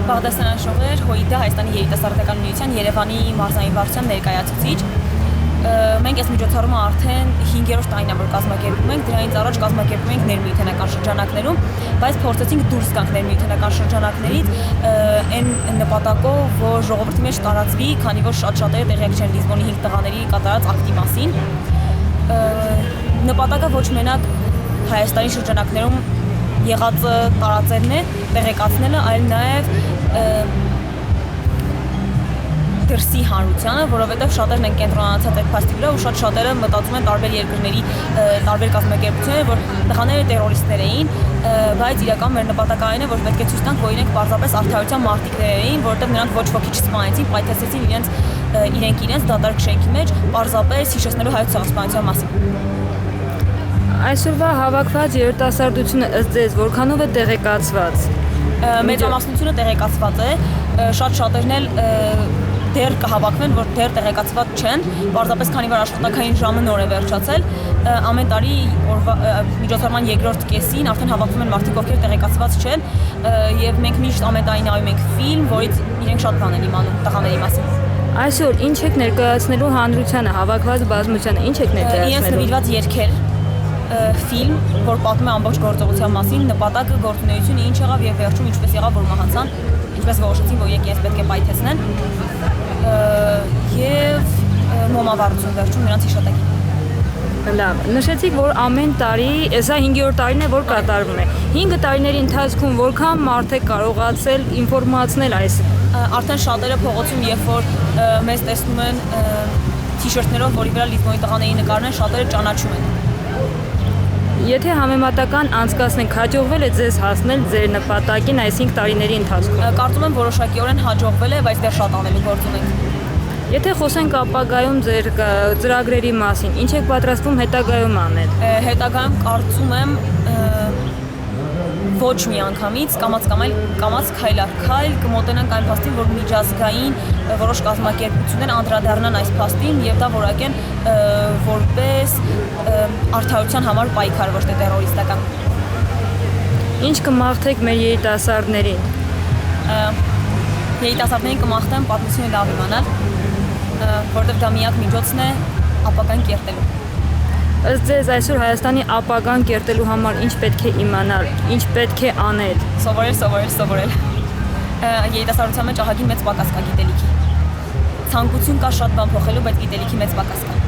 Բաղդասարյան Շողեր, ՀՅԴ Հայաստանի երիտասարդական միության Երևանի մարզային վարչության ներկայացուցիչ։ Մենք այս միջոցառումը արդեն 5-րդ տարին է, որ կազմակերպում ենք, դրանից առաջ կազմակերպում ենք ներմիութենական շրջանակներում, բայց փորձեցինք դուրս գանք ներմիութենական շրջանակներից այն նպատակով, որ ժողովրդի մեջ տարածվի, քանի որ շատ-շատերը տեղյակ չեն Լիզբոնի 5 տղաների կատարած ակտի մասին։ Նպատակը ոչ մենակ Հայաստանի շրջանակներում եղածը տարածելն է, տեղեկացնելը, այլ նաև դրսի հանրությանը, որովհետև շատերն են կենտրոնացած այդ փաստի վրա ու շատ-շատերը մտածում են տարբեր երկրների տարբեր կազմակերպություններ, որ տղաները տերորիստներ էին, բայց իրական մեր նպատակը այն է, որ պետք է ցույց տանք, որ իրենք պարզապես արդարության մարտիկներ էին, որովհետև նրանք ոչ ոքի չսպանեցին, պայթեցրեցին իրենք դատարկ շենքի մեջ, պարզապես հիշեցնելու հայոց ցեղասպանության մասին։ Այսօրվա հավաքված երիտասարդությունը ըստ ձեզ որքանով է տեղեկացված։ Մեծամասնությունը տեղեկացված է, շատ-շատերն էլ դեռ կհավաքվեն, որ դեռ տեղեկացված չեն, պարզապես քանի որ աշխատանքային ժամը նոր է վերջացել, ամեն տարի միջոցառման երկրորդ կեսին արդեն հավաքվում են մարդիկ, ովքեր տեղեկացված չեն, եւ մենք միշտ ամեն տարի նայում ենք ֆիլմ, որից իրենք շատ բան են իմանում տղաների մասին։ Այսօր ինչ եք ներկայացնելու հանրությանը, հավաքված բազմությանը, ինչ եք ներկայացնելու։ Իրենց նվիրված երգեր, ֆիլմ, որ պատմում է ամբողջ գործողության մասին, նպատակը գործունեությունը ինչ եղավ եւ վերջում ինչպես եղավ, որ մահացան, ինչպես որոշեցին, որ եկեղեցին պետք է պայթեցնեն եւ մոմավառություն վերջում նրանց հիշատակին։ Լավ, նշեցիք, որ ամեն տարի, սա 5-րդ տարին է, որ կատարվում է։ 5 տարիների ընթացքում որքան մարդ է կարողացել ինֆորմացնել այս։ Արդեն շատերը փողոցում, երբ որ մեզ տեսնում են թիշերթներով, որի վրա Լիզբոնի տղաների նկարներ, շատերը ճանաչում են։ Եթե համեմատական անցկացնենք, հաջողվել է ձեզ հասնել ձեր նպատակին այս 5 տարիների ընթացքում։ Կարծում եմ որոշակիորեն հաջողվել է, բայց դեռ շատ անելու գործ ունենք։ Եթե խոսենք ապագայում ձեր ծրագրերի մասին, ինչ եք պատրաստվում հետագայում անել։ Հետագայում կարծում եմ ոչ մի անգամից կամաց քայլ առ քայլ կմոտենանք այն փաստին, որ միջազգային որոշ կազմակերպություններ անդրադառնան այս փաստին եւ դա որակեն որպես արդարության համար պայքար, ոչ թե տերորիստական։ Ինչ կմաղթեք մեր երիտասարդներին։ Երիտասարդներին կմաղթեմ պատմությունը լավ իմանալ, որովհետև դա միակ միջոցն է ապագան կերտելու։ Ըստ ձեզ այսօր Հայաստանի ապագան կերտելու համար ինչ պետք է իմանալ, ինչ պետք է անել։ Սովորել։ Երիտասարդության մեջ ահագին մեծ պակաս կա գիտելիքի։ Ցանկություն կա շատ բան փոխելու, բայց գիտելիքի մեծ պակաս կա։